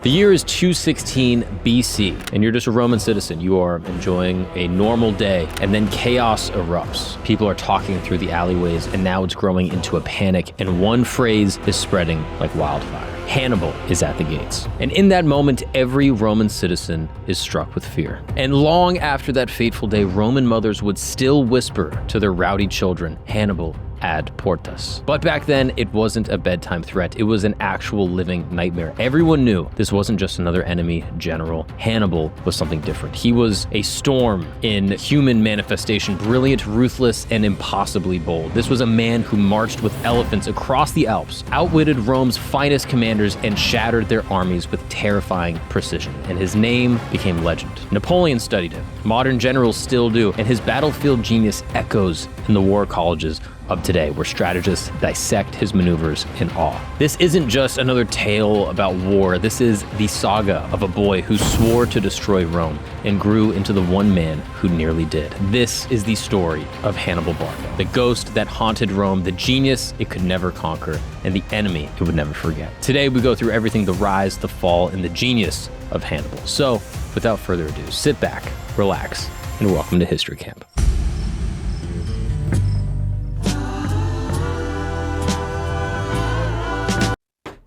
The year is 216 BC, and you're just a Roman citizen. You are enjoying a normal day, and then chaos erupts. People are talking through the alleyways, and now it's growing into a panic, and one phrase is spreading like wildfire. Hannibal is at the gates. And in that moment, every Roman citizen is struck with fear. And long after that fateful day, Roman mothers would still whisper to their rowdy children, Hannibal ad portas. But back then, it wasn't a bedtime threat. It was an actual living nightmare. Everyone knew this wasn't just another enemy general. Hannibal was something different. He was a storm in human manifestation, brilliant, ruthless, and impossibly bold. This was a man who marched with elephants across the Alps, outwitted Rome's finest commanders, and shattered their armies with terrifying precision. And his name became legend. Napoleon studied him. Modern generals still do. And his battlefield genius echoes in the war colleges of today, where strategists dissect his maneuvers in awe. This isn't just another tale about war. This is the saga of a boy who swore to destroy Rome and grew into the one man who nearly did. This is the story of Hannibal Barca, the ghost that haunted Rome, the genius it could never conquer, and the enemy it would never forget. Today, we go through everything: the rise, the fall, and the genius of Hannibal. So, without further ado, sit back, relax, and welcome to History Camp.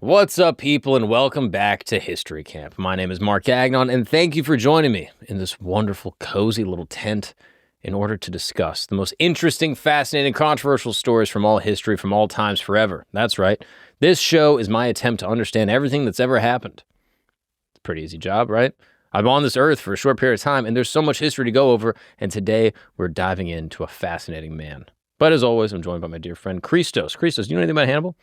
What's up, people, and welcome back to History Camp. My name is Mark Gagnon, and thank you for joining me in this wonderful, cozy little tent in order to discuss the most interesting, fascinating, controversial stories from all history, from all times, forever. That's right. This show is my attempt to understand everything that's ever happened. It's a pretty easy job, right? I'm on this earth for a short period of time, and there's so much history to go over, and today we're diving into a fascinating man. But as always, I'm joined by my dear friend Christos. Christos, do you know anything about Hannibal?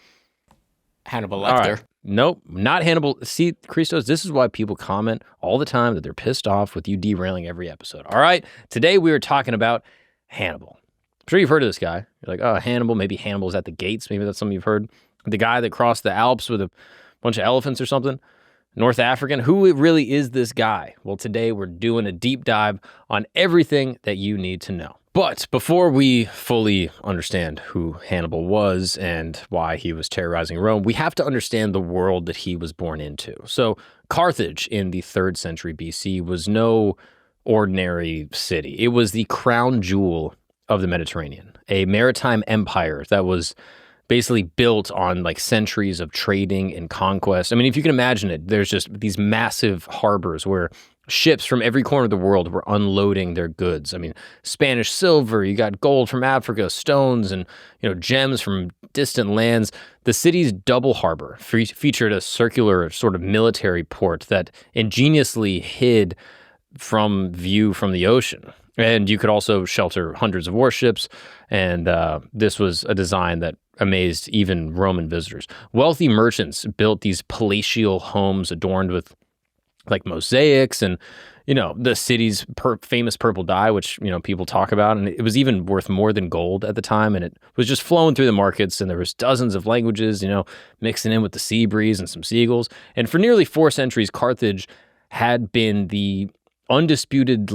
Hannibal Lecter. Right. Nope, not Hannibal. See, Christos, this is why people comment all the time that they're pissed off with you derailing every episode. All right, today we are talking about Hannibal. I'm sure you've heard of this guy. You're like, oh, Hannibal, maybe Hannibal's at the gates. Maybe that's something you've heard. The guy that crossed the Alps with a bunch of elephants or something. North African. Who really is this guy? Well, today we're doing a deep dive on everything that you need to know. But before we fully understand who Hannibal was and why he was terrorizing Rome, we have to understand the world that he was born into. So Carthage in the 3rd century BC was no ordinary city. It was the crown jewel of the Mediterranean, a maritime empire that was basically built on like centuries of trading and conquest. I mean, if you can imagine it, there's just these massive harbors where ships from every corner of the world were unloading their goods. I mean, Spanish silver, you got gold from Africa, stones, and gems from distant lands. The city's double harbor featured a circular sort of military port that ingeniously hid from view from the ocean. And you could also shelter hundreds of warships, and this was a design that amazed even Roman visitors. Wealthy merchants built these palatial homes adorned with like mosaics and, the city's famous purple dye, which, people talk about. And it was even worth more than gold at the time. And it was just flowing through the markets. And there was dozens of languages, mixing in with the sea breeze and some seagulls. And for nearly 4 centuries, Carthage had been the undisputed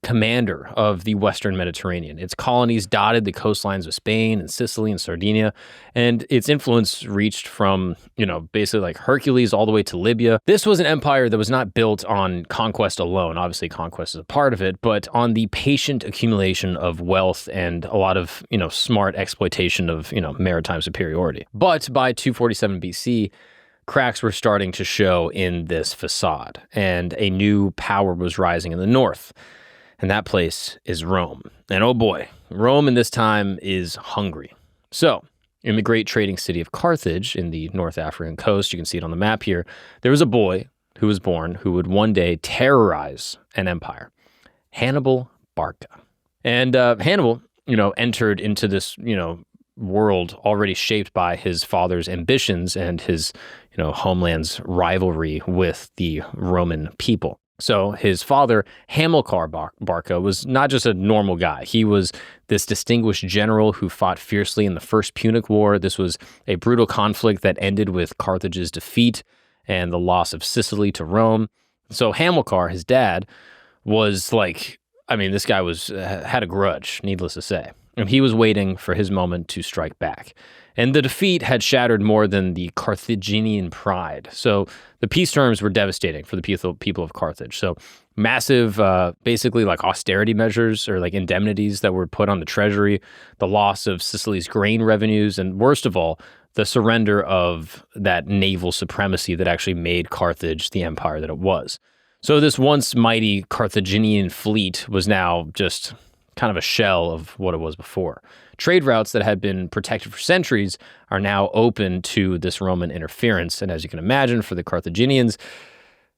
commander of the Western Mediterranean. Its colonies dotted the coastlines of Spain and Sicily and Sardinia, and its influence reached from, basically like Hercules all the way to Libya. This was an empire that was not built on conquest alone. Obviously, conquest is a part of it, but on the patient accumulation of wealth and a lot of, smart exploitation of, maritime superiority. But by 247 BC, cracks were starting to show in this facade, and a new power was rising in the north, and that place is Rome. And oh boy, Rome in this time is hungry. So, in the great trading city of Carthage in the North African coast, you can see it on the map here, there was a boy who was born who would one day terrorize an empire, Hannibal Barca. And Hannibal, entered into this, world already shaped by his father's ambitions and his, homeland's rivalry with the Roman people. So his father, Hamilcar Barca, was not just a normal guy. He was this distinguished general who fought fiercely in the First Punic War. This was a brutal conflict that ended with Carthage's defeat and the loss of Sicily to Rome. So Hamilcar, his dad, was this guy had a grudge, needless to say. And he was waiting for his moment to strike back. And the defeat had shattered more than the Carthaginian pride. So the peace terms were devastating for the people of Carthage. So massive, basically like austerity measures or like indemnities that were put on the treasury, the loss of Sicily's grain revenues, and worst of all, the surrender of that naval supremacy that actually made Carthage the empire that it was. So this once mighty Carthaginian fleet was now just kind of a shell of what it was before. Trade routes that had been protected for centuries are now open to this Roman interference. And as you can imagine, for the Carthaginians,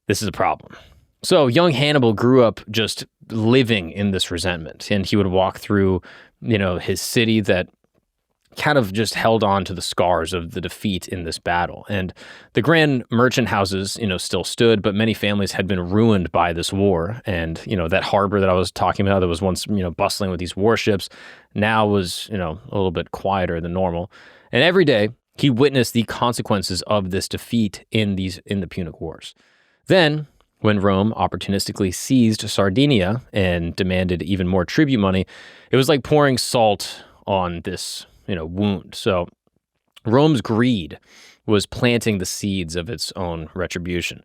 this is a problem. So young Hannibal grew up just living in this resentment. And he would walk through, his city that kind of just held on to the scars of the defeat in this battle. And the grand merchant houses, still stood, but many families had been ruined by this war. And, that harbor that I was talking about that was once, bustling with these warships now was, a little bit quieter than normal. And every day he witnessed the consequences of this defeat in the Punic Wars. Then, when Rome opportunistically seized Sardinia and demanded even more tribute money, it was like pouring salt on this wound. So Rome's greed was planting the seeds of its own retribution.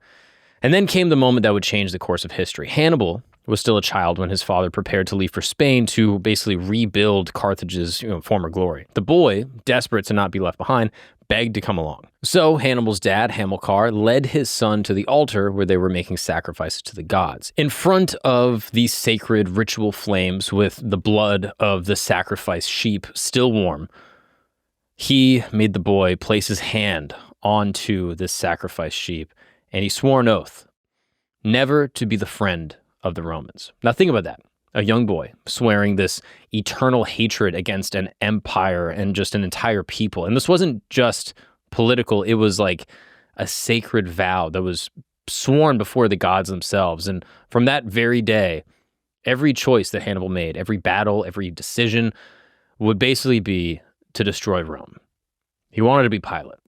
And then came the moment that would change the course of history. Hannibal was still a child when his father prepared to leave for Spain to basically rebuild Carthage's former glory. The boy, desperate to not be left behind, begged to come along. So Hannibal's dad, Hamilcar, led his son to the altar where they were making sacrifices to the gods. In front of these sacred ritual flames with the blood of the sacrificed sheep still warm, he made the boy place his hand onto this sacrificed sheep, and he swore an oath never to be the friend of the Romans. Now think about that. A young boy swearing this eternal hatred against an empire and just an entire people. And this wasn't just political. It was like a sacred vow that was sworn before the gods themselves. And from that very day, every choice that Hannibal made, every battle, every decision would basically be to destroy Rome. He wanted to be Pilate.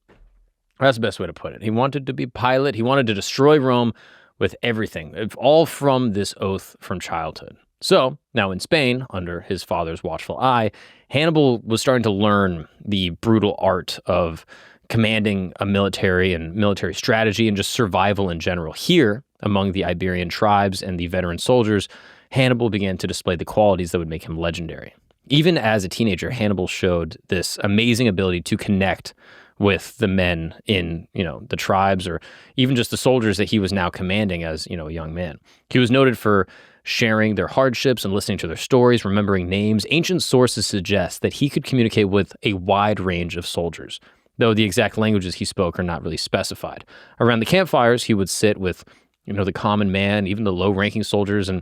That's the best way to put it. He wanted to be Pilate. He wanted to destroy Rome with everything, all from this oath from childhood. So now in Spain, under his father's watchful eye, Hannibal was starting to learn the brutal art of commanding a military and military strategy and just survival in general. Here, among the Iberian tribes and the veteran soldiers, Hannibal began to display the qualities that would make him legendary. Even as a teenager, Hannibal showed this amazing ability to connect with the men in, the tribes or even just the soldiers that he was now commanding as, a young man. He was noted for sharing their hardships and listening to their stories, remembering names. Ancient sources suggest that he could communicate with a wide range of soldiers, though the exact languages he spoke are not really specified. Around the campfires, he would sit with, the common man, even the low-ranking soldiers, and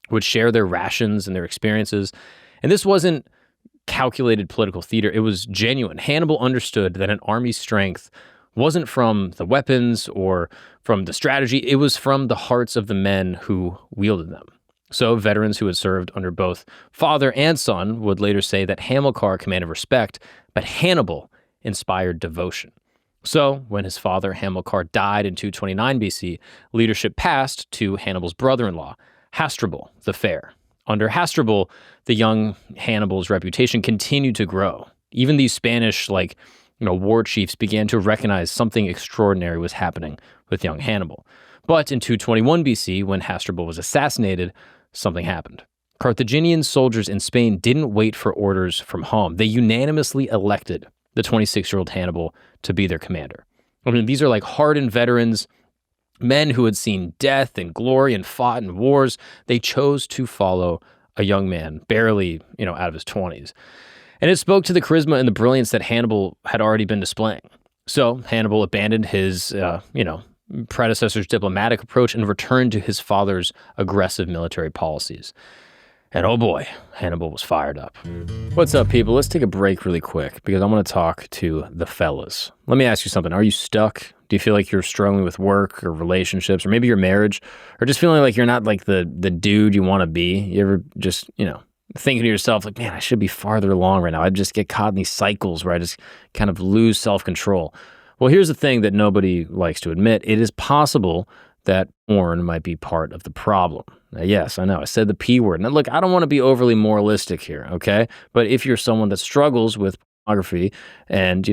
would share their rations and their experiences. And this wasn't calculated political theater. It was genuine. Hannibal understood that an army's strength wasn't from the weapons or from the strategy. It was from the hearts of the men who wielded them. So veterans who had served under both father and son would later say that Hamilcar commanded respect, but Hannibal inspired devotion. So when his father Hamilcar died in 229 BC, leadership passed to Hannibal's brother-in-law, Hasdrubal the Fair. Under Hasdrubal, the young Hannibal's reputation continued to grow. Even these Spanish, war chiefs began to recognize something extraordinary was happening with young Hannibal. But in 221 BC, when Hasdrubal was assassinated, something happened. Carthaginian soldiers in Spain didn't wait for orders from home. They unanimously elected the 26-year-old Hannibal to be their commander. I mean, these are like hardened veterans, men who had seen death and glory and fought in wars. They chose to follow a young man, barely, out of his 20s. And it spoke to the charisma and the brilliance that Hannibal had already been displaying. So Hannibal abandoned his, predecessor's diplomatic approach and returned to his father's aggressive military policies. And oh boy, Hannibal was fired up. What's up, people? Let's take a break really quick because I want to talk to the fellas. Let me ask you something. Are you stuck? Do you feel like you're struggling with work or relationships or maybe your marriage or just feeling like you're not like the dude you want to be? You ever just, thinking to yourself like, man, I should be farther along right now. I just get caught in these cycles where I just kind of lose self-control. Well, here's the thing that nobody likes to admit. It is possible that porn might be part of the problem. Now, yes, I know, I said the P word. Now, look, I don't want to be overly moralistic here, okay? But if you're someone that struggles with pornography, and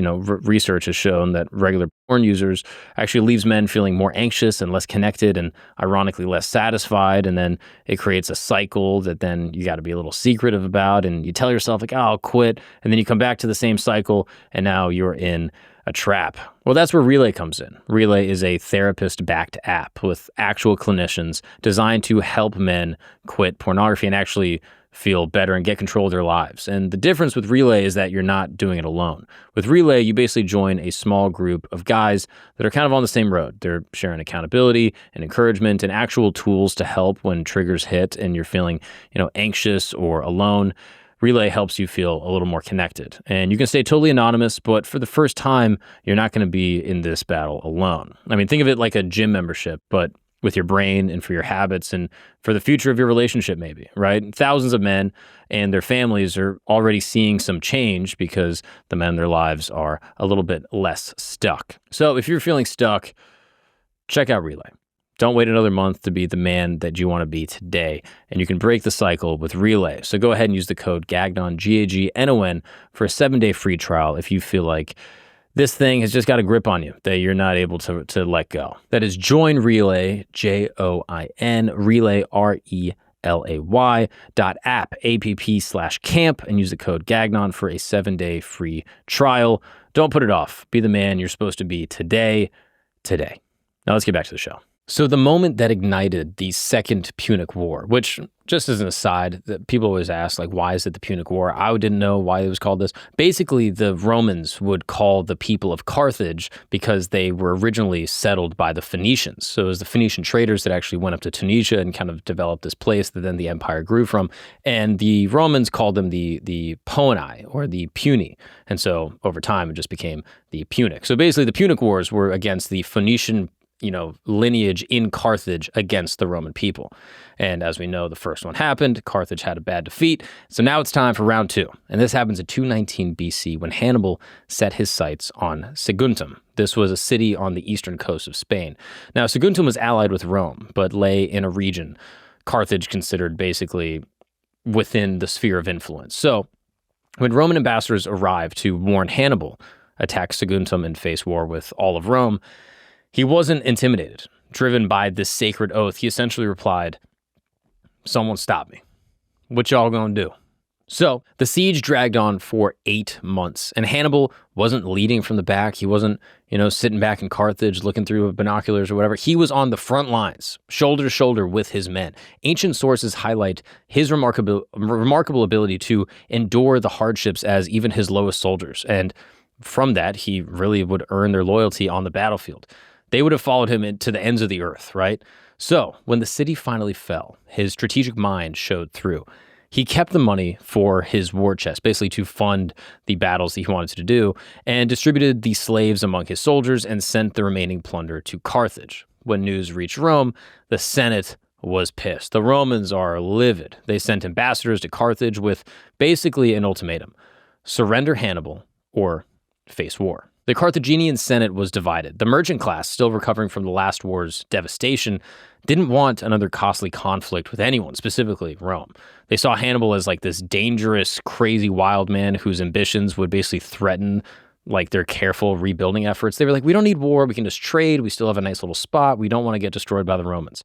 research has shown that regular porn users actually leaves men feeling more anxious and less connected, and ironically less satisfied. And then it creates a cycle that then you got to be a little secretive about, and you tell yourself like, oh, I'll quit, and then you come back to the same cycle, and now you're in a trap. Well, that's where Relay comes in. Relay is a therapist-backed app with actual clinicians designed to help men quit pornography and actually feel better and get control of their lives. And the difference with Relay is that you're not doing it alone. With Relay, you basically join a small group of guys that are kind of on the same road. They're sharing accountability and encouragement and actual tools to help when triggers hit and you're feeling, anxious or alone. Relay helps you feel a little more connected. And you can stay totally anonymous, but for the first time, you're not going to be in this battle alone. I mean, think of it like a gym membership, but with your brain and for your habits and for the future of your relationship maybe, right? Thousands of men and their families are already seeing some change because the men in their lives are a little bit less stuck. So if you're feeling stuck, check out Relay. Don't wait another month to be the man that you want to be today, and you can break the cycle with Relay. So go ahead and use the code GAGNON, GAGNON, for a 7-day free trial if you feel like this thing has just got a grip on you that you're not able to let go. That is join Relay, JOIN, Relay, RELAY.app, app/camp, and use the code GAGNON for a 7-day free trial. Don't put it off. Be the man you're supposed to be today. Now let's get back to the show. So the moment that ignited the Second Punic War, which, just as an aside, that people always ask, like, why is it the Punic War? I didn't know why it was called this. Basically, the Romans would call the people of Carthage because they were originally settled by the Phoenicians. So it was the Phoenician traders that actually went up to Tunisia and kind of developed this place that then the empire grew from. And the Romans called them the Poni, or the Puni. And so over time, it just became the Punic. So basically, the Punic Wars were against the Phoenician lineage in Carthage against the Roman people. And as we know, the first one happened. Carthage had a bad defeat. So now it's time for round 2. And this happens in 219 BC when Hannibal set his sights on Saguntum. This was a city on the eastern coast of Spain. Now, Saguntum was allied with Rome, but lay in a region Carthage considered basically within the sphere of influence. So when Roman ambassadors arrived to warn Hannibal, attack Saguntum and face war with all of Rome, he wasn't intimidated. Driven by this sacred oath, he essentially replied, "Someone stop me. What y'all gonna do?" So the siege dragged on for 8 months, and Hannibal wasn't leading from the back. He wasn't, sitting back in Carthage looking through binoculars or whatever. He was on the front lines, shoulder to shoulder with his men. Ancient sources highlight his remarkable ability to endure the hardships as even his lowest soldiers. And from that, he really would earn their loyalty on the battlefield. They would have followed him to the ends of the earth, right? So when the city finally fell, his strategic mind showed through. He kept the money for his war chest, basically to fund the battles that he wanted to do, and distributed the slaves among his soldiers and sent the remaining plunder to Carthage. When news reached Rome, the Senate was pissed. The Romans are livid. They sent ambassadors to Carthage with basically an ultimatum: surrender Hannibal or face war. The Carthaginian Senate was divided. The merchant class, still recovering from the last war's devastation, didn't want another costly conflict with anyone, specifically Rome. They saw Hannibal as like this dangerous, crazy wild man whose ambitions would basically threaten like their careful rebuilding efforts. They were like, we don't need war. We can just trade. We still have a nice little spot. We don't want to get destroyed by the Romans.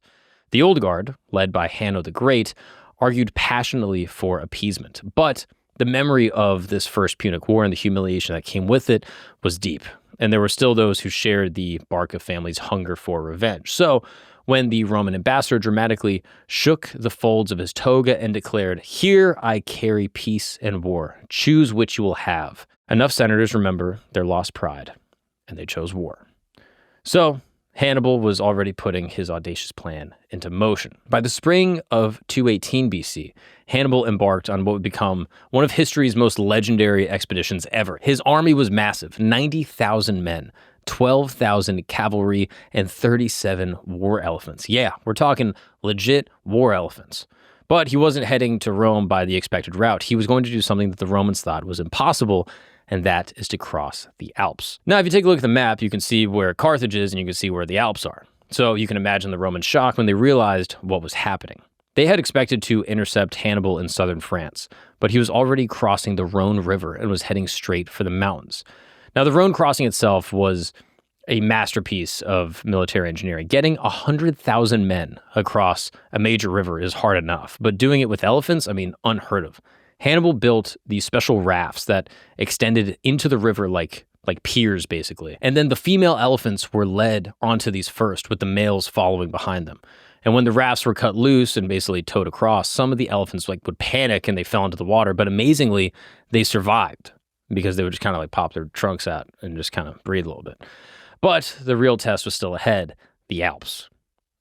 The Old Guard, led by Hanno the Great, argued passionately for appeasement, but the memory of this First Punic War and the humiliation that came with it was deep, and there were still those who shared the Barca family's hunger for revenge. So when the Roman ambassador dramatically shook the folds of his toga and declared, "Here I carry peace and war. Choose which you will have," enough senators remember their lost pride, and they chose war. So Hannibal was already putting his audacious plan into motion. By the spring of 218 BC, Hannibal embarked on what would become one of history's most legendary expeditions ever. His army was massive, 90,000 men, 12,000 cavalry, and 37 war elephants. Yeah, we're talking legit war elephants. But he wasn't heading to Rome by the expected route. He was going to do something that the Romans thought was impossible, and that is to cross the Alps. Now, if you take a look at the map, you can see where Carthage is, and you can see where the Alps are. So you can imagine the Roman shock when they realized what was happening. They had expected to intercept Hannibal in southern France, but he was already crossing the Rhone River and was heading straight for the mountains. Now, the Rhone crossing itself was a masterpiece of military engineering. Getting 100,000 men across a major river is hard enough, but doing it with elephants, unheard of. Hannibal built these special rafts that extended into the river like piers, basically. And then the female elephants were led onto these first, with the males following behind them. And when the rafts were cut loose and basically towed across, some of the elephants would panic and they fell into the water. But amazingly, they survived because they would just kind of pop their trunks out and just kind of breathe a little bit. But the real test was still ahead, the Alps.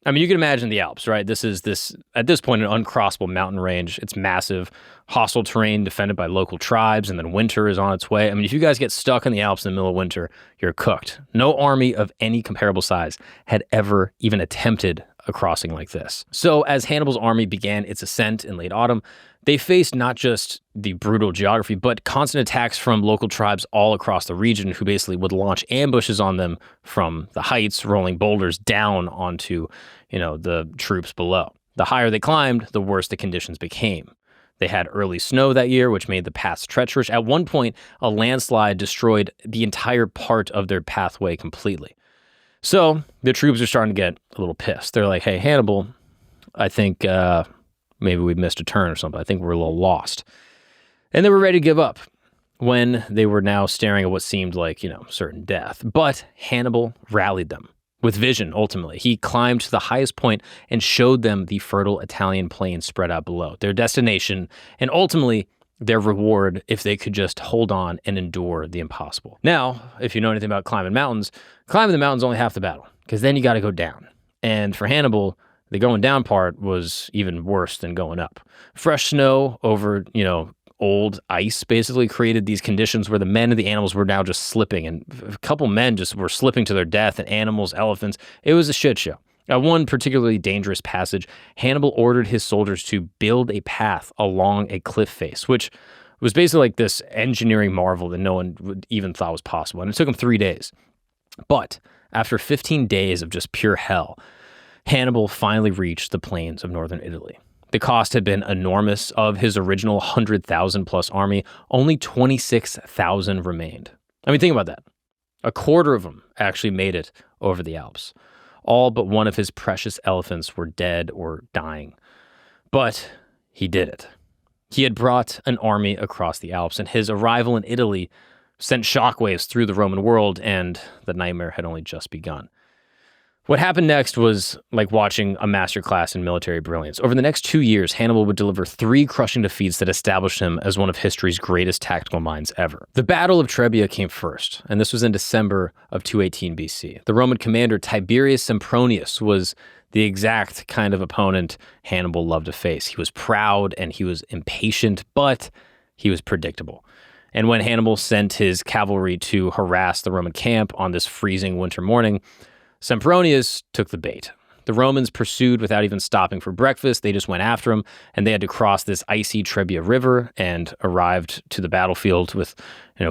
You can imagine the Alps, right? This is at this point, an uncrossable mountain range. It's massive, hostile terrain defended by local tribes, and then winter is on its way. If you guys get stuck in the Alps in the middle of winter, you're cooked. No army of any comparable size had ever even attempted a crossing like this. So as Hannibal's army began its ascent in late autumn, they faced not just the brutal geography, but constant attacks from local tribes all across the region who basically would launch ambushes on them from the heights, rolling boulders down onto, the troops below. The higher they climbed, the worse the conditions became. They had early snow that year, which made the paths treacherous. At one point, a landslide destroyed the entire part of their pathway completely. So the troops are starting to get a little pissed. They're like, hey, Hannibal, I think maybe we missed a turn or something. I think we're a little lost. And they were ready to give up when they were now staring at what seemed like, certain death. But Hannibal rallied them with vision, ultimately. He climbed to the highest point and showed them the fertile Italian plain spread out below, their destination, and ultimately their reward if they could just hold on and endure the impossible. Now, if you know anything about climbing the mountain's only half the battle, because then you got to go down. And for Hannibal, the going down part was even worse than going up. Fresh snow over, old ice basically created these conditions where the men and the animals were now just slipping, and a couple men just were slipping to their death, and animals, elephants. It was a shit show. At one particularly dangerous passage, Hannibal ordered his soldiers to build a path along a cliff face, which was basically like this engineering marvel that no one would even thought was possible. And it took him 3 days. But after 15 days of just pure hell, Hannibal finally reached the plains of northern Italy. The cost had been enormous. Of his original 100,000 plus army, only 26,000 remained. Think about that. A quarter of them actually made it over the Alps. All but one of his precious elephants were dead or dying. But he did it. He had brought an army across the Alps, and his arrival in Italy sent shockwaves through the Roman world, and the nightmare had only just begun. What happened next was like watching a masterclass in military brilliance. Over the next 2 years, Hannibal would deliver 3 crushing defeats that established him as one of history's greatest tactical minds ever. The Battle of Trebia came first, and this was in December of 218 BC. The Roman commander Tiberius Sempronius was the exact kind of opponent Hannibal loved to face. He was proud and he was impatient, but he was predictable. And when Hannibal sent his cavalry to harass the Roman camp on this freezing winter morning, Sempronius took the bait. The Romans pursued without even stopping for breakfast. They just went after him, and they had to cross this icy Trebia River and arrived to the battlefield with,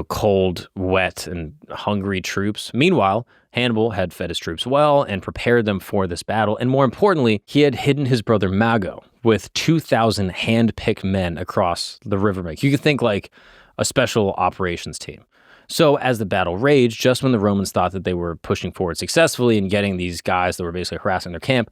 cold, wet, and hungry troops. Meanwhile, Hannibal had fed his troops well and prepared them for this battle. And more importantly, he had hidden his brother Mago with 2,000 hand-picked men across the riverbank. You could think like a special operations team. So as the battle raged, just when the Romans thought that they were pushing forward successfully and getting these guys that were basically harassing their camp,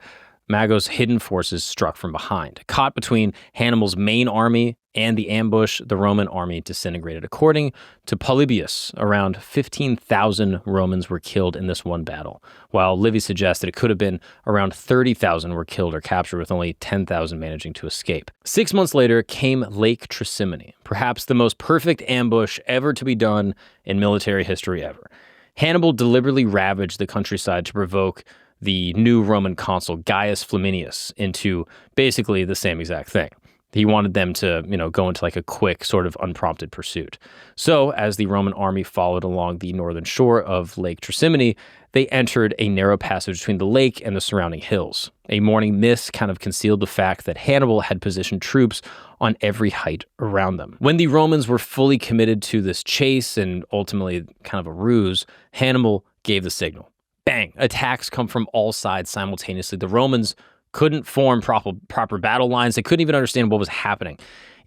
Mago's hidden forces struck from behind. Caught between Hannibal's main army and the ambush, the Roman army disintegrated. According to Polybius, around 15,000 Romans were killed in this one battle, while Livy suggests that it could have been around 30,000 were killed or captured, with only 10,000 managing to escape. 6 months later came Lake Trasimene, perhaps the most perfect ambush ever to be done in military history ever. Hannibal deliberately ravaged the countryside to provoke the new Roman consul Gaius Flaminius into basically the same exact thing. He wanted them to, go into like a quick sort of unprompted pursuit. So as the Roman army followed along the northern shore of Lake Trasimene, they entered a narrow passage between the lake and the surrounding hills. A morning mist kind of concealed the fact that Hannibal had positioned troops on every height around them. When the Romans were fully committed to this chase and ultimately kind of a ruse, Hannibal gave the signal. Bang! Attacks come from all sides simultaneously. The Romans couldn't form proper battle lines. They couldn't even understand what was happening.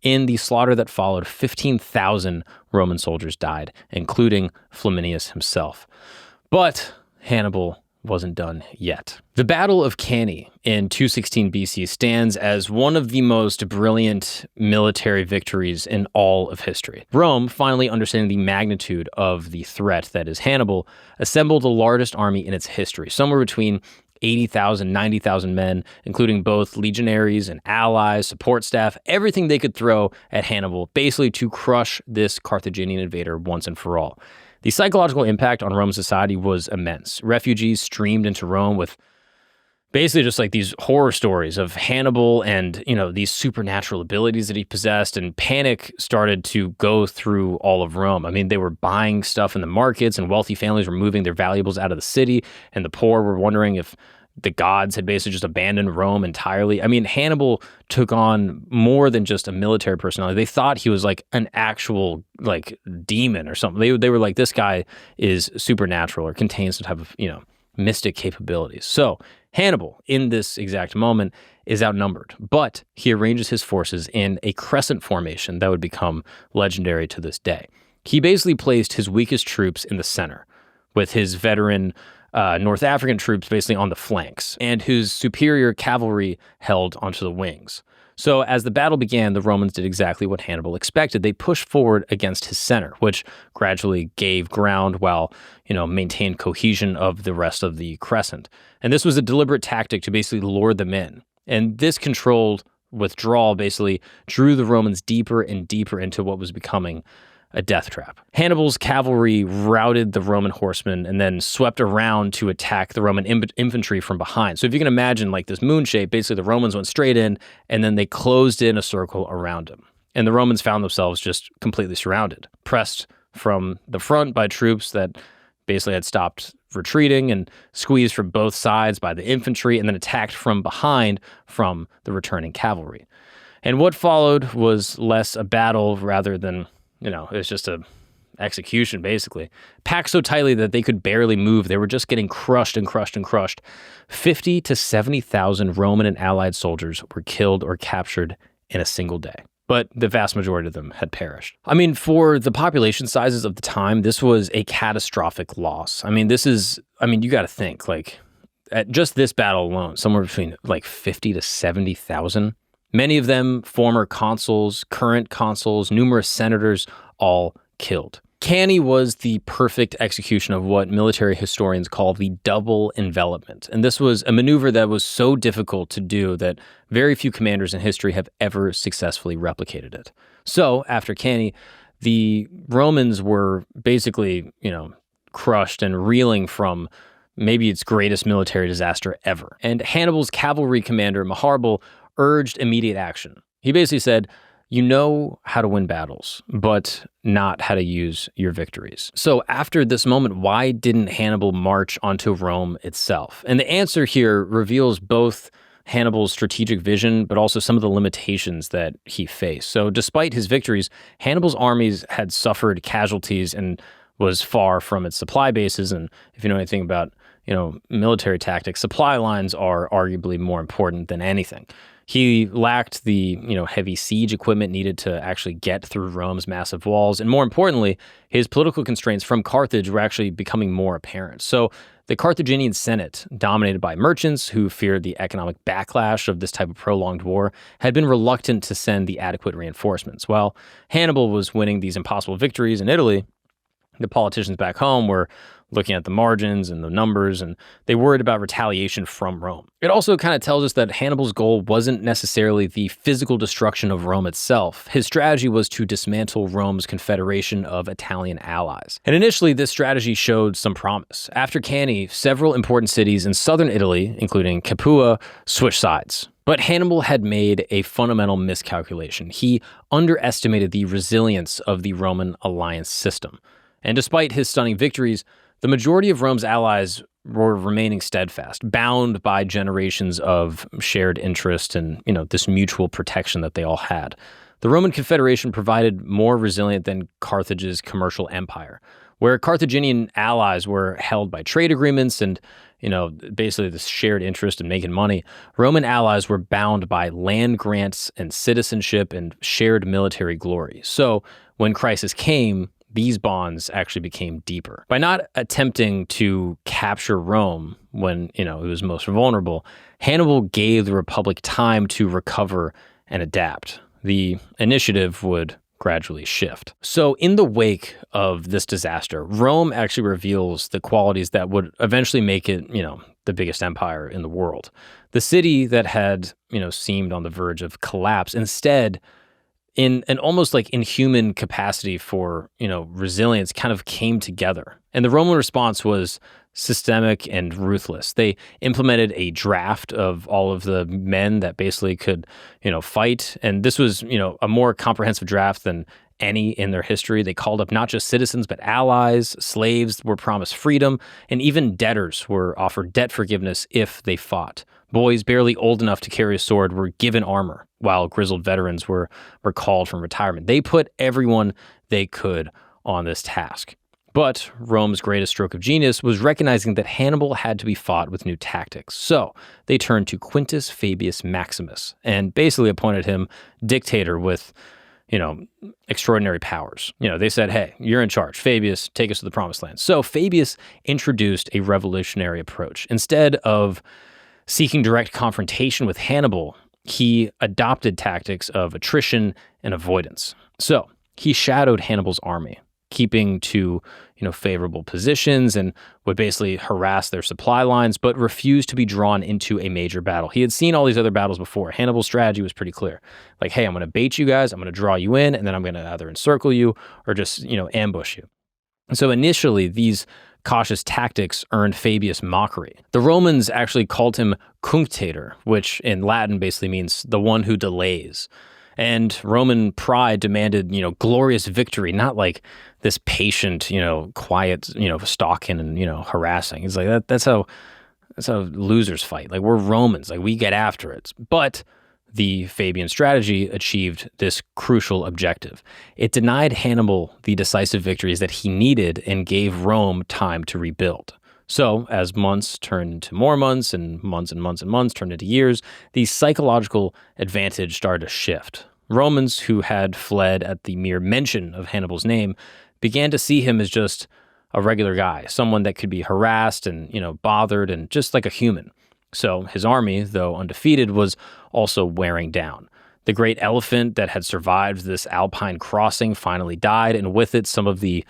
In the slaughter that followed, 15,000 Roman soldiers died, including Flaminius himself. But Hannibal wasn't done yet. The Battle of Cannae in 216 BC stands as one of the most brilliant military victories in all of history. Rome, finally understanding the magnitude of the threat that is Hannibal, assembled the largest army in its history, somewhere between 80,000, 90,000 men, including both legionaries and allies, support staff, everything they could throw at Hannibal, basically to crush this Carthaginian invader once and for all. The psychological impact on Roman society was immense. Refugees streamed into Rome with basically just like these horror stories of Hannibal and, these supernatural abilities that he possessed, and panic started to go through all of Rome. I mean, they were buying stuff in the markets, and wealthy families were moving their valuables out of the city, and the poor were wondering if the gods had basically just abandoned Rome entirely. I mean, Hannibal took on more than just a military personality. They thought he was like an actual demon or something. They were like, this guy is supernatural or contains some type of, mystic capabilities. So Hannibal, in this exact moment, is outnumbered, but he arranges his forces in a crescent formation that would become legendary to this day. He basically placed his weakest troops in the center, with his veteran North African troops basically on the flanks, and whose superior cavalry held onto the wings. So as the battle began, the Romans did exactly what Hannibal expected. They pushed forward against his center, which gradually gave ground while, maintained cohesion of the rest of the crescent. And this was a deliberate tactic to basically lure them in. And this controlled withdrawal basically drew the Romans deeper and deeper into what was becoming a death trap. Hannibal's cavalry routed the Roman horsemen and then swept around to attack the Roman infantry from behind. So if you can imagine this moon shape, basically the Romans went straight in and then they closed in a circle around them. And the Romans found themselves just completely surrounded, pressed from the front by troops that basically had stopped retreating, and squeezed from both sides by the infantry, and then attacked from behind from the returning cavalry. And what followed was less a battle rather than it was just a execution, basically. Packed so tightly that they could barely move. They were just getting crushed and crushed and crushed. 50 to 70,000 Roman and allied soldiers were killed or captured in a single day. But the vast majority of them had perished. I mean, for the population sizes of the time, this was a catastrophic loss. I mean, you got to think, at just this battle alone, somewhere between 50 to 70,000. Many of them former consuls, current consuls, numerous senators, all killed. Cannae was the perfect execution of what military historians call the double envelopment. And this was a maneuver that was so difficult to do that very few commanders in history have ever successfully replicated it. So after Cannae, the Romans were basically, crushed and reeling from maybe its greatest military disaster ever. And Hannibal's cavalry commander, Hannibal, urged immediate action. He basically said, you know how to win battles, but not how to use your victories. So after this moment, why didn't Hannibal march onto Rome itself? And the answer here reveals both Hannibal's strategic vision, but also some of the limitations that he faced. So despite his victories, Hannibal's armies had suffered casualties and was far from its supply bases. And if you know anything about, military tactics, supply lines are arguably more important than anything. He lacked the, heavy siege equipment needed to actually get through Rome's massive walls. And more importantly, his political constraints from Carthage were actually becoming more apparent. So the Carthaginian Senate, dominated by merchants who feared the economic backlash of this type of prolonged war, had been reluctant to send the adequate reinforcements. While Hannibal was winning these impossible victories in Italy, the politicians back home were looking at the margins and the numbers, and they worried about retaliation from Rome. It also kind of tells us that Hannibal's goal wasn't necessarily the physical destruction of Rome itself. His strategy was to dismantle Rome's confederation of Italian allies. And initially, this strategy showed some promise. After Cannae, several important cities in southern Italy, including Capua, switched sides. But Hannibal had made a fundamental miscalculation. He underestimated the resilience of the Roman alliance system. And despite his stunning victories, the majority of Rome's allies were remaining steadfast, bound by generations of shared interest and, this mutual protection that they all had. The Roman Confederation provided more resilient than Carthage's commercial empire. where Carthaginian allies were held by trade agreements and, basically this shared interest in making money. Roman allies were bound by land grants and citizenship and shared military glory. So when crisis came, these bonds actually became deeper. By not attempting to capture Rome when, it was most vulnerable, Hannibal gave the Republic time to recover and adapt. The initiative would gradually shift. So in the wake of this disaster, Rome actually reveals the qualities that would eventually make it, the biggest empire in the world. The city that had, seemed on the verge of collapse, instead, in an almost like inhuman capacity for, resilience, kind of came together. And the Roman response was systemic and ruthless. They implemented a draft of all of the men that basically could, fight. And this was, a more comprehensive draft than any in their history. They called up not just citizens, but allies. Slaves were promised freedom, and even debtors were offered debt forgiveness if they fought. Boys barely old enough to carry a sword were given armor, while grizzled veterans were called from retirement. They put everyone they could on this task. But Rome's greatest stroke of genius was recognizing that Hannibal had to be fought with new tactics. So they turned to Quintus Fabius Maximus and basically appointed him dictator with, extraordinary powers. They said, hey, you're in charge. Fabius, take us to the promised land. So Fabius introduced a revolutionary approach. Instead of seeking direct confrontation with Hannibal, he adopted tactics of attrition and avoidance. So he shadowed Hannibal's army, keeping to, favorable positions, and would basically harass their supply lines, but refused to be drawn into a major battle. He had seen all these other battles before. Hannibal's strategy was pretty clear. Like, hey, I'm going to bait you guys, I'm going to draw you in, and then I'm going to either encircle you or just, ambush you. And so initially, these cautious tactics earned Fabius mockery. The Romans actually called him cunctator, which in Latin basically means the one who delays. And Roman pride demanded, glorious victory, not like this patient, quiet, stalking and, harassing. It's like that's how losers fight. Like, we're Romans, like we get after it. But the Fabian strategy achieved this crucial objective. It denied Hannibal the decisive victories that he needed and gave Rome time to rebuild. So as months turned into more months and months and months and months turned into years, the psychological advantage started to shift. Romans who had fled at the mere mention of Hannibal's name began to see him as just a regular guy, someone that could be harassed and, bothered and just like a human. So his army, though undefeated, was also wearing down. The great elephant that had survived this Alpine crossing finally died, and with it some of the,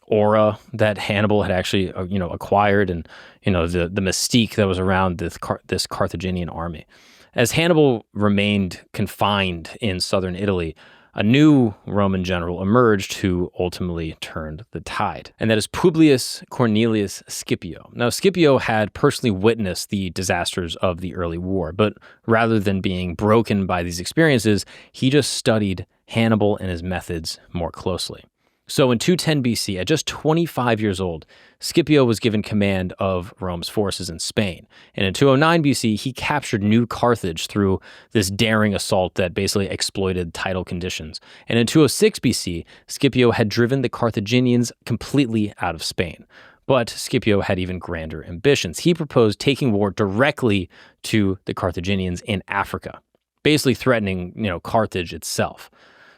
aura that Hannibal had actually, acquired, and, the mystique that was around this Carthaginian army. As Hannibal remained confined in southern Italy, a new Roman general emerged who ultimately turned the tide, and that is Publius Cornelius Scipio. Now, Scipio had personally witnessed the disasters of the early war, but rather than being broken by these experiences, he just studied Hannibal and his methods more closely. So in 210 BC, at just 25 years old, Scipio was given command of Rome's forces in Spain. And in 209 BC, he captured New Carthage through this daring assault that basically exploited tidal conditions. And in 206 BC, Scipio had driven the Carthaginians completely out of Spain. But Scipio had even grander ambitions. He proposed taking war directly to the Carthaginians in Africa, basically threatening, Carthage itself.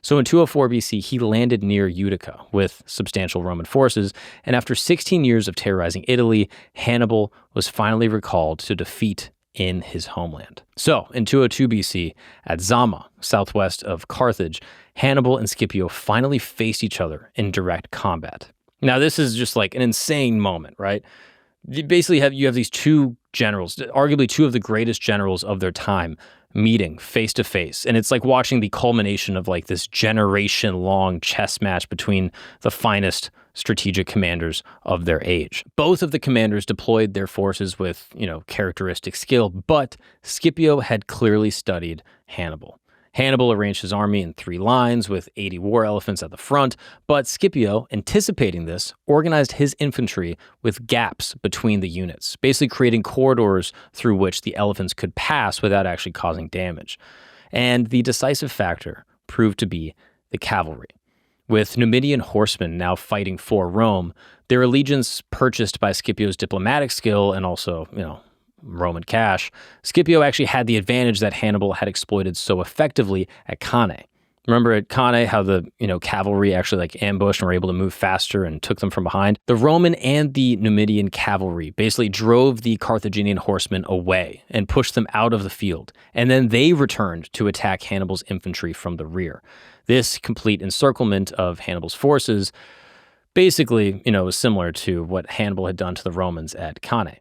So in 204 BC, he landed near Utica with substantial Roman forces, and after 16 years of terrorizing Italy, Hannibal was finally recalled to defeat in his homeland. So in 202 BC, at Zama, southwest of Carthage, Hannibal and Scipio finally faced each other in direct combat. Now, this is just like an insane moment, right? You have these two generals, arguably two of the greatest generals of their time, meeting face to face. And it's like watching the culmination of like this generation-long chess match between the finest strategic commanders of their age. Both of the commanders deployed their forces with, characteristic skill, but Scipio had clearly studied Hannibal. Hannibal arranged his army in 3 lines with 80 war elephants at the front, but Scipio, anticipating this, organized his infantry with gaps between the units, basically creating corridors through which the elephants could pass without actually causing damage. And the decisive factor proved to be the cavalry. With Numidian horsemen now fighting for Rome, their allegiance purchased by Scipio's diplomatic skill and also, Roman cash, Scipio actually had the advantage that Hannibal had exploited so effectively at Cannae. Remember at Cannae how the, cavalry actually ambushed and were able to move faster and took them from behind? The Roman and the Numidian cavalry basically drove the Carthaginian horsemen away and pushed them out of the field. And then they returned to attack Hannibal's infantry from the rear. This complete encirclement of Hannibal's forces basically, was similar to what Hannibal had done to the Romans at Cannae.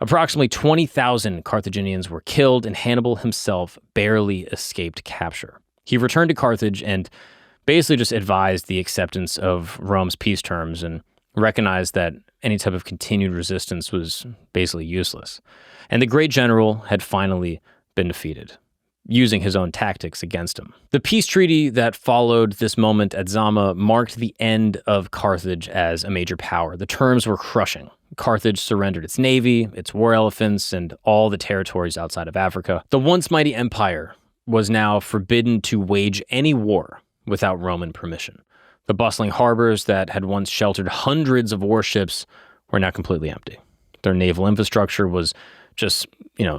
Approximately 20,000 Carthaginians were killed, and Hannibal himself barely escaped capture. He returned to Carthage and basically just advised the acceptance of Rome's peace terms and recognized that any type of continued resistance was basically useless. And the great general had finally been defeated, using his own tactics against him. The peace treaty that followed this moment at Zama marked the end of Carthage as a major power. The terms were crushing. Carthage surrendered its navy, its war elephants, and all the territories outside of Africa. The once mighty empire was now forbidden to wage any war without Roman permission. The bustling harbors that had once sheltered hundreds of warships were now completely empty. Their naval infrastructure was just,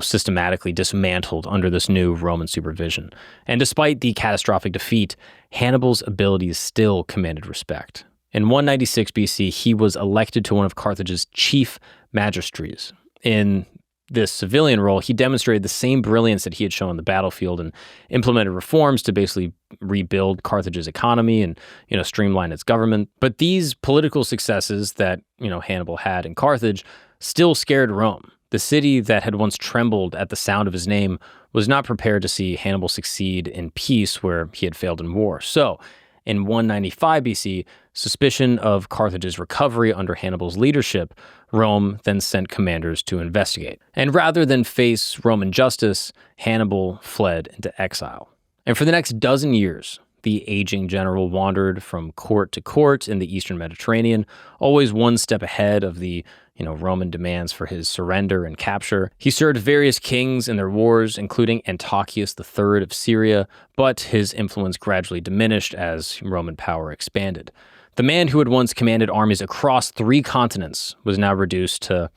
systematically dismantled under this new Roman supervision. And despite the catastrophic defeat, Hannibal's abilities still commanded respect. In 196 BC, he was elected to one of Carthage's chief magistracies. In this civilian role, he demonstrated the same brilliance that he had shown on the battlefield and implemented reforms to basically rebuild Carthage's economy and, streamline its government. But these political successes that, Hannibal had in Carthage still scared Rome. The city that had once trembled at the sound of his name was not prepared to see Hannibal succeed in peace where he had failed in war. So, in 195 BC, suspicion of Carthage's recovery under Hannibal's leadership, Rome then sent commanders to investigate. And rather than face Roman justice, Hannibal fled into exile. And for the next dozen years, the aging general wandered from court to court in the eastern Mediterranean, always one step ahead of the Roman demands for his surrender and capture. He served various kings in their wars, including Antiochus III of Syria, but his influence gradually diminished as Roman power expanded. The man who had once commanded armies across 3 continents was now reduced to,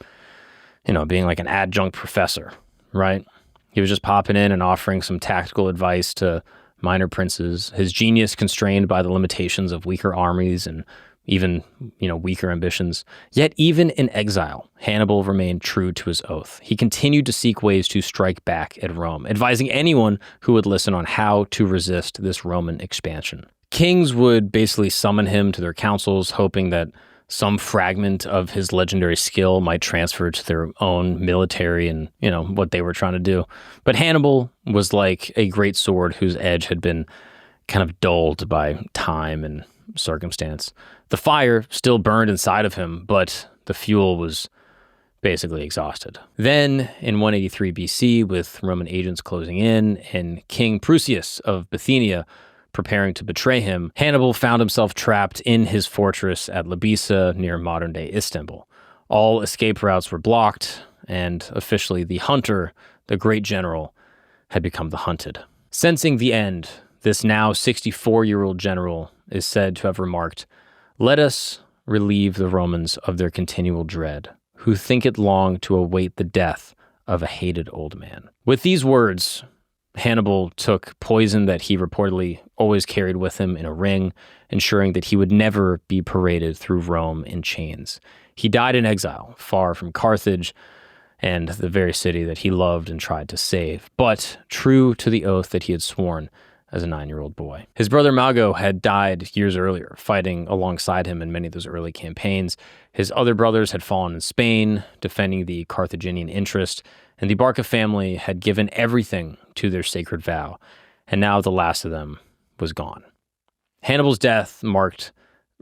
being like an adjunct professor, right? He was just popping in and offering some tactical advice to minor princes, his genius constrained by the limitations of weaker armies and even, weaker ambitions. Yet even in exile, Hannibal remained true to his oath. He continued to seek ways to strike back at Rome, advising anyone who would listen on how to resist this Roman expansion. Kings would basically summon him to their councils, hoping that some fragment of his legendary skill might transfer to their own military and, what they were trying to do. But Hannibal was like a great sword whose edge had been kind of dulled by time and circumstance. The fire still burned inside of him, but the fuel was basically exhausted. Then, in 183 BC, with Roman agents closing in and King Prusias of Bithynia preparing to betray him, Hannibal found himself trapped in his fortress at Labisa near modern-day Istanbul. All escape routes were blocked, and officially the hunter, the great general, had become the hunted. Sensing the end, this now 64-year-old general is said to have remarked, "Let us relieve the Romans of their continual dread, who think it long to await the death of a hated old man." With these words, Hannibal took poison that he reportedly always carried with him in a ring, ensuring that he would never be paraded through Rome in chains. He died in exile, far from Carthage and the very city that he loved and tried to save, but true to the oath that he had sworn as a 9-year-old boy. His brother Mago had died years earlier, fighting alongside him in many of those early campaigns. His other brothers had fallen in Spain, defending the Carthaginian interest, and the Barca family had given everything to their sacred vow, and now the last of them was gone. Hannibal's death marked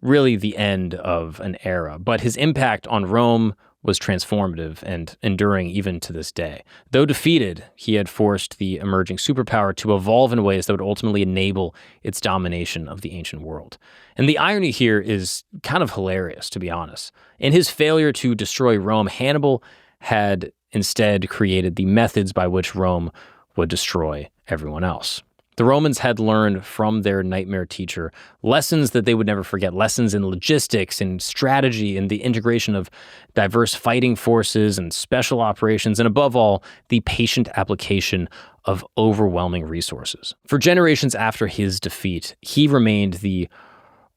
really the end of an era, but his impact on Rome was transformative and enduring even to this day. Though defeated, he had forced the emerging superpower to evolve in ways that would ultimately enable its domination of the ancient world. And the irony here is kind of hilarious, to be honest. In his failure to destroy Rome, Hannibal had instead created the methods by which Rome would destroy everyone else. The Romans had learned from their nightmare teacher lessons that they would never forget, lessons in logistics and strategy and the integration of diverse fighting forces and special operations, and above all, the patient application of overwhelming resources. For generations after his defeat, he remained the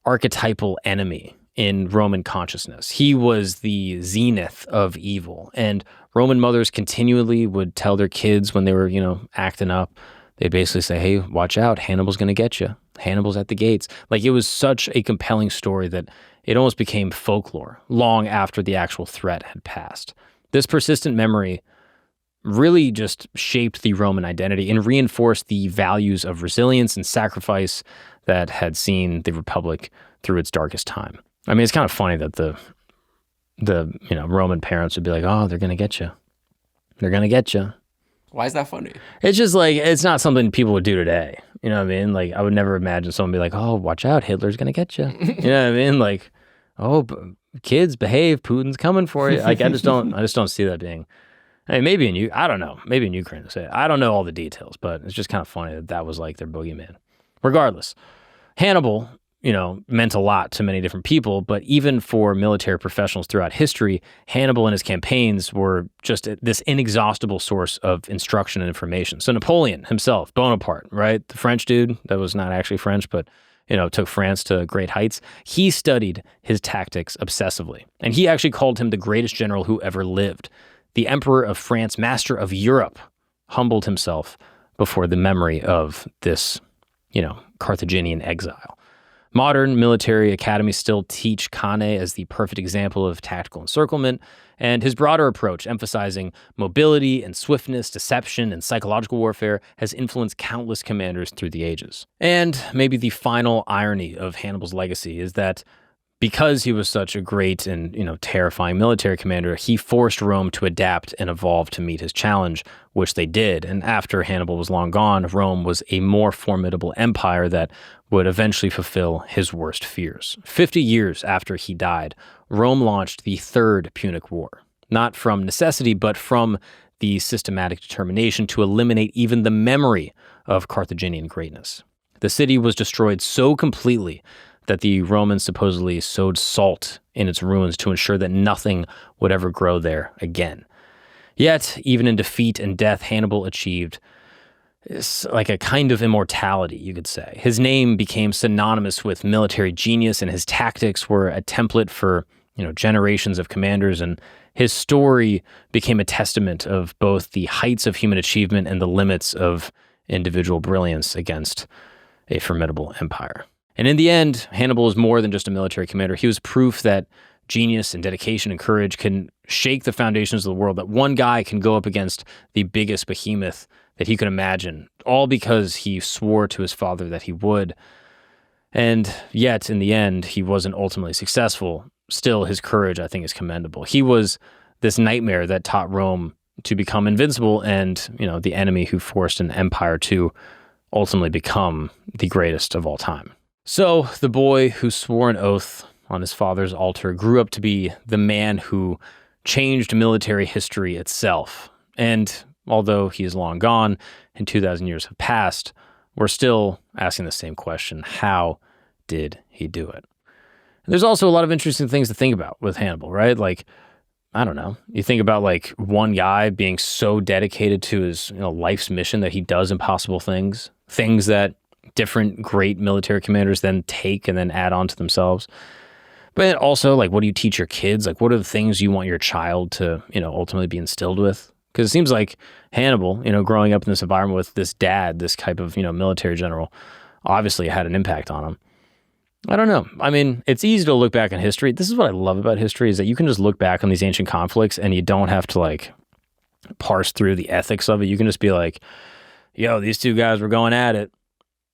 archetypal enemy in Roman consciousness. He was the zenith of evil, and Roman mothers continually would tell their kids when they were, acting up, they'd basically say, hey, watch out, Hannibal's going to get you. Hannibal's at the gates. Like, it was such a compelling story that it almost became folklore long after the actual threat had passed. This persistent memory really just shaped the Roman identity and reinforced the values of resilience and sacrifice that had seen the Republic through its darkest time. I mean, it's kind of funny that the Roman parents would be like, oh, they're going to get you. They're going to get you. Why is that funny? It's just like, it's not something people would do today. You know what I mean? Like, I would never imagine someone be like, oh, watch out, Hitler's going to get you. You know what I mean? Like, oh, kids, behave, Putin's coming for you. Like, I just don't see that being, I mean, I don't know, maybe in Ukraine, say, I don't know all the details, but it's just kind of funny that was like their boogeyman. Regardless, Hannibal, meant a lot to many different people, but even for military professionals throughout history, Hannibal and his campaigns were just this inexhaustible source of instruction and information. So Napoleon himself, Bonaparte, right? The French dude that was not actually French, but, took France to great heights. He studied his tactics obsessively, and he actually called him the greatest general who ever lived. The Emperor of France, master of Europe, humbled himself before the memory of this, Carthaginian exile. Modern military academies still teach Cannae as the perfect example of tactical encirclement, and his broader approach, emphasizing mobility and swiftness, deception, and psychological warfare, has influenced countless commanders through the ages. And maybe the final irony of Hannibal's legacy is that because he was such a great and, terrifying military commander, he forced Rome to adapt and evolve to meet his challenge, which they did. And after Hannibal was long gone, Rome was a more formidable empire that would eventually fulfill his worst fears. 50 years after he died, Rome launched the Third Punic War, not from necessity, but from the systematic determination to eliminate even the memory of Carthaginian greatness. The city was destroyed so completely that the Romans supposedly sowed salt in its ruins to ensure that nothing would ever grow there again. Yet, even in defeat and death, Hannibal achieved like a kind of immortality, you could say. His name became synonymous with military genius, and his tactics were a template for, generations of commanders, and his story became a testament of both the heights of human achievement and the limits of individual brilliance against a formidable empire. And in the end, Hannibal was more than just a military commander. He was proof that genius and dedication and courage can shake the foundations of the world, that one guy can go up against the biggest behemoth that he could imagine, all because he swore to his father that he would. And yet, in the end, he wasn't ultimately successful. Still, his courage, I think, is commendable. He was this nightmare that taught Rome to become invincible and, the enemy who forced an empire to ultimately become the greatest of all time. So the boy who swore an oath on his father's altar grew up to be the man who changed military history itself. And although he is long gone and 2,000 years have passed, we're still asking the same question: how did he do it? And there's also a lot of interesting things to think about with Hannibal, right? Like, I don't know. You think about like one guy being so dedicated to his life's mission that he does impossible things that different great military commanders then take and then add on to themselves. But also, like, what do you teach your kids? Like, what are the things you want your child to, ultimately be instilled with? Because it seems like Hannibal, growing up in this environment with this dad, this type of, military general, obviously had an impact on him. I don't know. I mean, it's easy to look back on history. This is what I love about history, is that you can just look back on these ancient conflicts and you don't have to, like, parse through the ethics of it. You can just be like, yo, these two guys were going at it.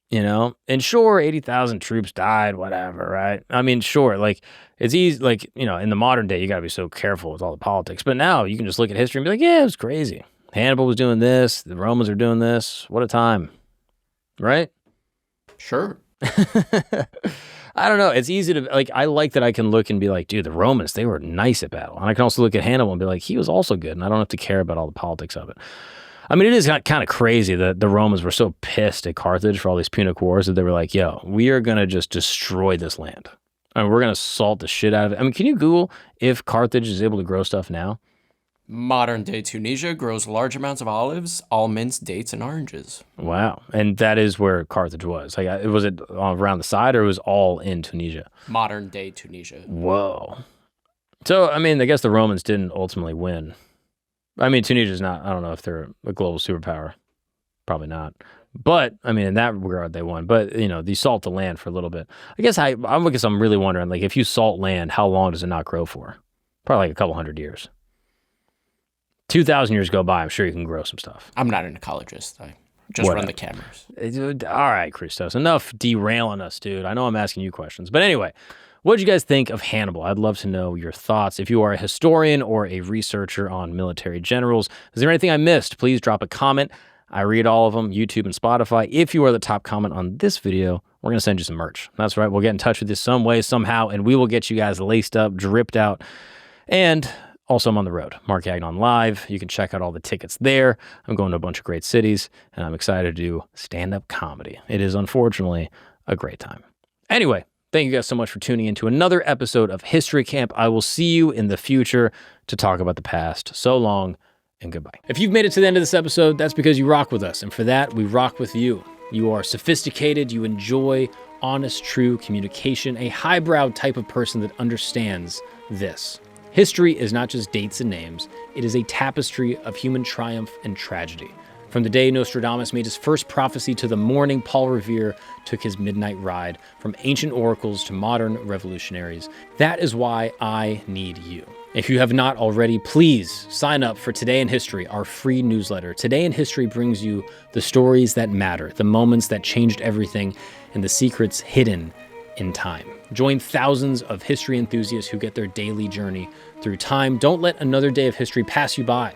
And sure, 80,000 troops died, whatever, right? I mean, sure, like, it's easy, like, in the modern day, you gotta be so careful with all the politics. But now you can just look at history and be like, yeah, it was crazy. Hannibal was doing this, the Romans are doing this. What a time, right? Sure. I don't know. It's easy to, like, I like that I can look and be like, dude, the Romans, they were nice at battle. And I can also look at Hannibal and be like, he was also good. And I don't have to care about all the politics of it. I mean, it is kind of crazy that the Romans were so pissed at Carthage for all these Punic Wars that they were like, yo, we are going to just destroy this land. I mean, we're going to salt the shit out of it. I mean, can you Google if Carthage is able to grow stuff now? Modern-day Tunisia grows large amounts of olives, almonds, dates, and oranges. Wow. And that is where Carthage was. Like, was it around the side or it was all in Tunisia? Modern-day Tunisia. Whoa. So, I mean, I guess the Romans didn't ultimately win. I mean, Tunisia's not, I don't know if they're a global superpower. Probably not. But, I mean, in that regard, they won. But, you know, they salt the land for a little bit. I guess I'm really wondering, like, if you salt land, how long does it not grow for? Probably like a couple hundred years. 2,000 years go by, I'm sure you can grow some stuff. I'm not an ecologist. I just run the cameras. All right, Christos. Enough derailing us, dude. I know I'm asking you questions. But anyway, what did you guys think of Hannibal? I'd love to know your thoughts. If you are a historian or a researcher on military generals, is there anything I missed? Please drop a comment. I read all of them, YouTube and Spotify. If you are the top comment on this video, we're going to send you some merch. That's right. We'll get in touch with you some way, somehow, and we will get you guys laced up, dripped out, and also, I'm on the road, Mark Gagnon Live. You can check out all the tickets there. I'm going to a bunch of great cities, and I'm excited to do stand-up comedy. It is, unfortunately, a great time. Anyway, thank you guys so much for tuning in to another episode of History Camp. I will see you in the future to talk about the past. So long, and goodbye. If you've made it to the end of this episode, that's because you rock with us, and for that, we rock with you. You are sophisticated, you enjoy honest, true communication, a highbrow type of person that understands this. History is not just dates and names, it is a tapestry of human triumph and tragedy. From the day Nostradamus made his first prophecy to the morning Paul Revere took his midnight ride, from ancient oracles to modern revolutionaries. That is why I need you. If you have not already, please sign up for Today in History, our free newsletter. Today in History brings you the stories that matter, the moments that changed everything, and the secrets hidden in time. Join thousands of history enthusiasts who get their daily journey through time. Don't let another day of history pass you by.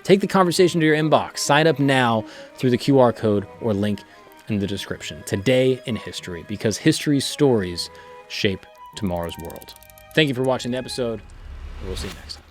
Take the conversation to your inbox. Sign up now through the QR code or link in the description. Today in History, because history's stories shape tomorrow's world. Thank you for watching the episode. We'll see you next time.